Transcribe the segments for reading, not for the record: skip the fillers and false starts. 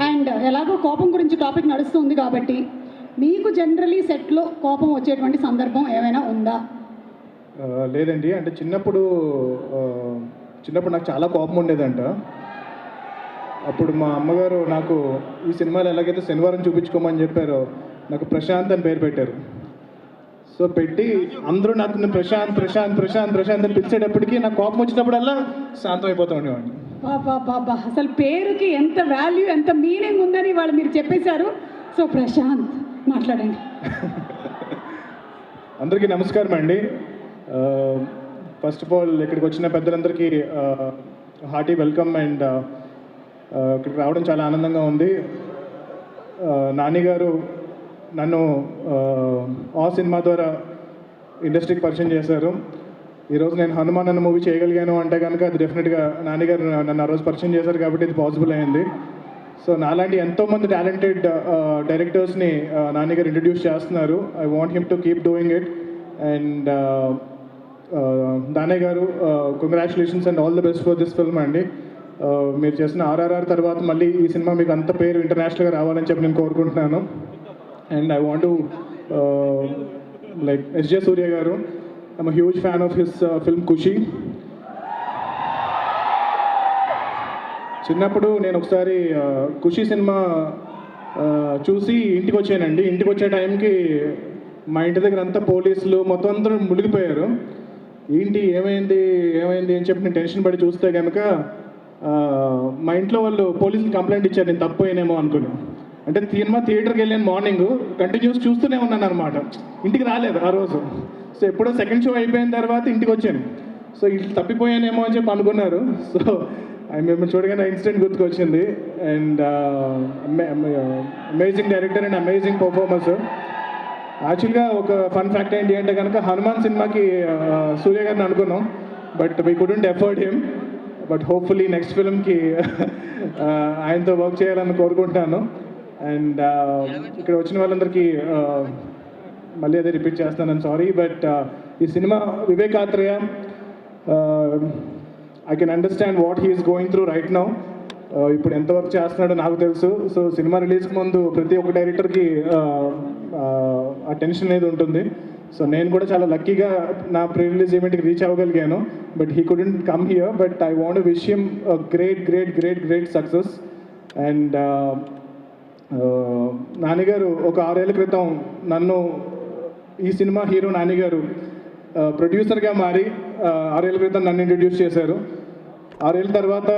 And ఎలాగో కోపం గురించి టాపిక్ నడుస్తుంది కాబట్టి మీకు జనరలీ సెట్లో కోపం వచ్చేటువంటి సందర్భం ఏమైనా ఉందా? లేదండి, అంటే చిన్నప్పుడు నాకు చాలా కోపం ఉండేదంట. అప్పుడు మా అమ్మగారు నాకు ఈ సినిమాలో ఎలాగైతే శనివారం చూపించుకోమని చెప్పారో నాకు ప్రశాంత్ అని పేరు పెట్టారు. సో పెట్టి అందరూ నాకు ప్రశాంత్ ప్రశాంత్ ప్రశాంత్ ప్రశాంత్ అని పిలిచేటప్పటికి నాకు కోపం వచ్చినప్పుడల్లా శాంతం అయిపోతూ ఉండేవాడిని. బాబా, అసలు పేరుకి ఎంత వాల్యూ, ఎంత మీనింగ్ ఉందని వాళ్ళు మీరు చెప్పేశారు. సో ప్రశాంత్, మాట్లాడండి. అందరికీ నమస్కారం అండి. ఫస్ట్ ఆఫ్ ఆల్ ఇక్కడికి వచ్చిన పెద్దలందరికీ హార్టీ వెల్కమ్. అండ్ ఇక్కడికి రావడం చాలా ఆనందంగా ఉంది. నాని గారు నన్ను ఆ సినిమా ద్వారా ఇండస్ట్రీకి పరిచయం చేశారు. ఈరోజు నేను హనుమాన్ అన్న మూవీ చేయగలిగాను అంటే కనుక అది డెఫినెట్గా నాని గారు నన్ను ఆ రోజు పరిచయం చేశారు కాబట్టి ఇది పాసిబుల్ అయింది. సో నాలాంటి ఎంతోమంది టాలెంటెడ్ డైరెక్టర్స్ని నాని గారు ఇంట్రడ్యూస్ చేస్తున్నారు. I want him to keep doing it. And Danayya గారు, congratulations and all the best for this film అండి. మీరు చేసిన ఆర్ఆర్ఆర్ తర్వాత మళ్ళీ ఈ సినిమా మీకు అంత పేరు ఇంటర్నేషనల్గా రావాలని చెప్పి నేను కోరుకుంటున్నాను. And I want to like SJ Surya గారు, I'm a huge fan of his film Kushi. చిన్నప్పుడు నేను ఒకసారి ఖుషి సినిమా చూసి ఇంటికి వచ్చానండి. ఇంటికి వచ్చే టైంకి మా ఇంటి దగ్గర అంతా పోలీసులు మొత్తం అందరూ మునిగిపోయారు. ఏంటి ఏమైంది అని చెప్పి నేను టెన్షన్ పడి చూస్తే కనుక మా ఇంట్లో వాళ్ళు పోలీసులు కంప్లైంట్ ఇచ్చారు నేను తప్పిపోయానేమో అనుకుని. అంటే సినిమా థియేటర్కి వెళ్ళాను, మార్నింగ్ కంటిన్యూస్ చూస్తూనే ఉన్నాను అనమాట. ఇంటికి రాలేదు ఆ రోజు. సో ఎప్పుడో సెకండ్ షో అయిపోయిన తర్వాత ఇంటికి వచ్చాను. సో ఇట్లా తప్పిపోయానేమో అని చెప్పి అనుకున్నారు. సో మిమ్మల్ని చూడగానే ఇన్సిడెంట్ గుర్తుకొచ్చింది. And amazing director and amazing performers. యాక్చువల్గా ఒక ఫన్ ఫ్యాక్ట్ ఏంటి అంటే కనుక హనుమాన్ సినిమాకి సూర్య గారిని అనుకున్నాం, but we couldn't afford him. But hopefully next ఫిల్మ్కి ఆయనతో వర్క్ చేయాలని కోరుకుంటున్నాను. అండ్ ఇక్కడ వచ్చిన వాళ్ళందరికీ మళ్ళీ అదే రిపీట్ చేస్తాను, సారీ. బట్ ఈ cinema Vivek Athreya, I can understand what he's going through right now. ఇప్పుడు ఎంత వర్క్ చేస్తున్నాడో నాకు తెలుసు. సో సినిమా రిలీజ్కి ముందు ప్రతి ఒక్క డైరెక్టర్కి ఆ టెన్షన్ అనేది ఉంటుంది. సో నేను కూడా చాలా లక్కీగా నా ప్రీ రిలీజ్ ఈవెంట్కి రీచ్ అవ్వగలిగాను. But he couldn't come here. But I want to wish him great great great great success. And నానిగారు ఒక 6 ఏళ్ళ క్రితం నన్ను ఈ సినిమా హీరో నానిగారు ప్రొడ్యూసర్గా మారి 6 ఏళ్ళ క్రితం నన్ను ఇంట్రడ్యూస్ చేశారు. 6 ఏళ్ళ తర్వాత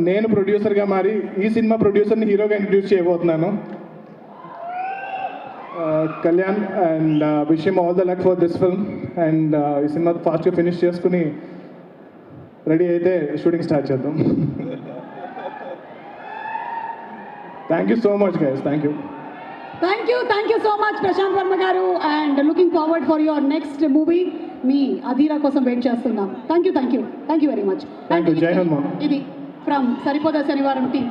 నేను ప్రొడ్యూసర్గా మారి ఈ సినిమా ప్రొడ్యూసర్ని హీరోగా ఇంట్రడ్యూస్ చేయబోతున్నాను, Kalyan. And wish him all the luck for this film. And ఈ సినిమా ఫాస్ట్గా ఫినిష్ చేసుకుని రెడీ అయితే షూటింగ్ స్టార్ట్ చేద్దాం. Thank you so much guys. Thank you so much Prashanth Varma గారు. And looking forward for your next movie. మీ అధీరా కోసం వెయిట్ చేస్తున్నాం. Thank you very much. Jai Hanuman. ఇది ఫ్రమ్ సరిపోదా శనివారం టీమ్.